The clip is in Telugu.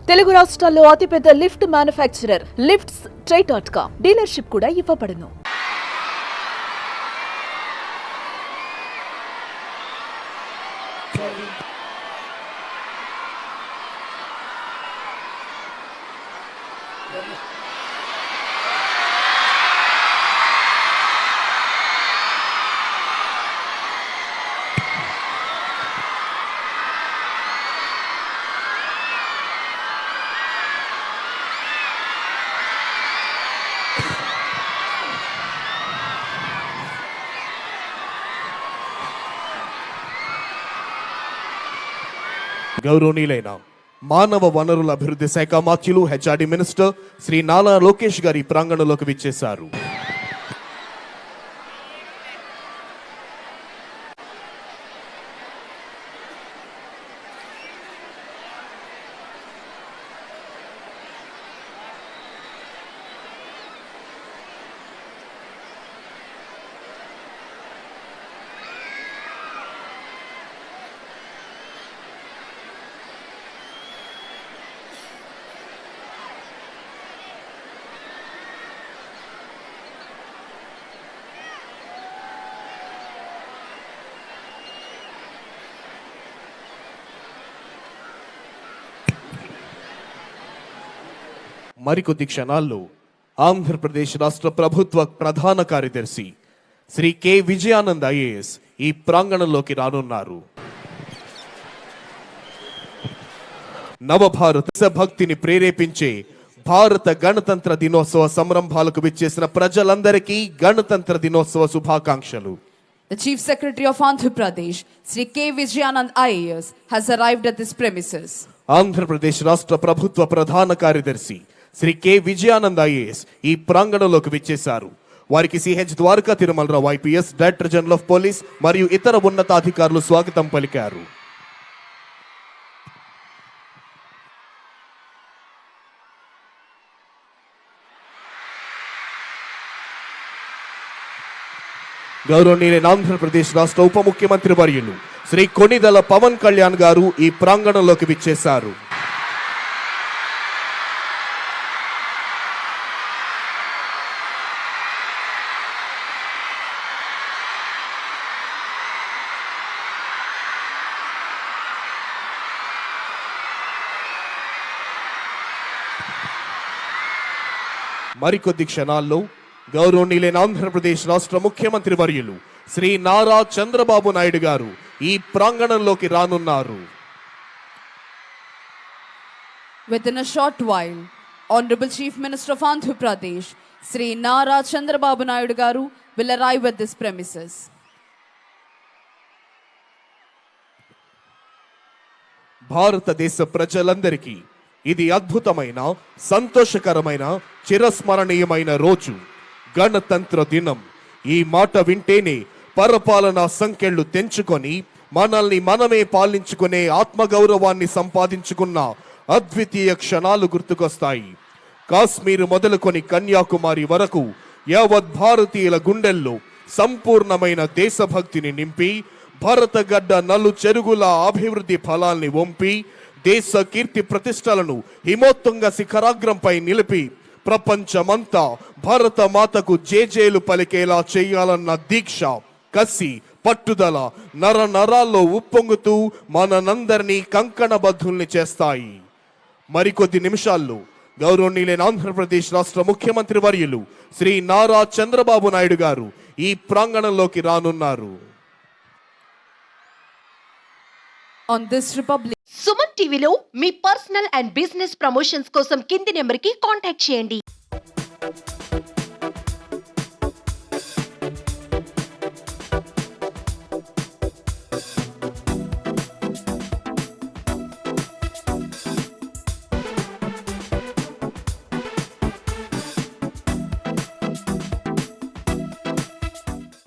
తెలుగు రాష్ట్రాల్లో అతిపెద్ద లిఫ్ట్ మ్యానుఫ్యాక్చరర్ లిఫ్ట్స్ ట్రై.com డీలర్షిప్ కూడా ఇవ్వబడును. గౌరవనీయులైన మానవ వనరుల అభివృద్ధి శాఖ మాత్యులు హెచ్ఆర్డి మినిస్టర్ శ్రీ నారా లోకేష్ గారి ప్రాంగణంలోకి విచ్చేశారు. మరికొద్ది క్షణాల్లో ఆంధ్రప్రదేశ్ రాష్ట్ర ప్రభుత్వ ప్రధాన కార్యదర్శి శ్రీ కె విజయానంద్ ఐఏఎస్ ఈ ప్రాంగణంలోకి రానున్నారు. నవభారత దేశభక్తిని ప్రేరేపించే భారత గణతంత్ర దినోత్సవ సంరంభాలకు విచ్చేసిన ప్రజలందరికీ గణతంత్ర దినోత్సవ శుభాకాంక్షలు. The Chief Secretary of Andhra Pradesh, Sri K. Vijayanand IAS, has arrived at this premises. Andhra Pradesh రాష్ట్ర ప్రభుత్వ ప్రధాన కార్యదర్శి శ్రీ కె విజయానంద్ ఐఏఎస్ ఈ ప్రాంగణంలోకి విచ్చేశారు. వారికి CH Dwaraka Tirumalarao IPS, director general of police మరియు ఇతర ఉన్నతాధికారులు స్వాగతం పలికారు. గౌరవనీయులైన ఆంధ్రప్రదేశ్ రాష్ట్ర ఉప ముఖ్యమంత్రి వర్యులు శ్రీ కొణిదెల పవన్ కళ్యాణ్ గారు ఈ ప్రాంగణంలోకి విచ్చేశారు. మరికొద్ది క్షణాల్లో గౌరవనీయులైన ఆంధ్రప్రదేశ్ రాష్ట్ర ముఖ్యమంత్రి వర్యులు శ్రీ నారా చంద్రబాబు నాయుడు గారు ఈ ప్రాంగణంలోకి రానున్నారు. Within a short while, Honorable Chief Minister of Andhra Pradesh, Sri Nara Chandrababu Naidu Garu, will arrive at this premises. భారతదేశ ప్రజలందరికీ ఇది అద్భుతమైన, సంతోషకరమైన, చిరస్మరణీయమైన రోజు, గణతంత్ర దినం. ఈ మాట వింటేనే పరిపాలనా సంఖ్యలు తెంచుకొని మనల్ని మనమే పాలించుకునే ఆత్మగౌరవాన్ని సంపాదించుకున్న అద్వితీయ క్షణాలు గుర్తుకొస్తాయి. కాశ్మీర్ మొదలుకొని కన్యాకుమారి వరకు యావత్ భారతీయుల గుండెల్లో సంపూర్ణమైన దేశభక్తిని నింపి భారత గడ్డ నలు చెరుగుల అభివృద్ధి ఫలాల్ని వంపి దేశ కీర్తి ప్రతిష్టలను హిమోత్తుంగ శిఖరాగ్రంపై నిలిపి ప్రపంచమంతా భారత మాతకు జేజేలు పలికేలా చేయాలన్న దీక్ష, కసి, పట్టుదల నర నరాల్లో ఉప్పొంగుతూ మనందరినీ కంకణబద్ధుల్ని చేస్తాయి. మరికొద్ది నిమిషాల్లో గౌరవనీయులైన ఆంధ్రప్రదేశ్ రాష్ట్ర ముఖ్యమంత్రి వర్యులు శ్రీ నారా చంద్రబాబు నాయుడు గారు ఈ ప్రాంగణంలోకి రానున్నారు. On this Republic, సుమన్ టీవీలో మీ పర్సనల్ అండ్ బిజినెస్ ప్రమోషన్స్ కోసం కింది నెంబర్కి కాంటాక్ట్ చేయండి.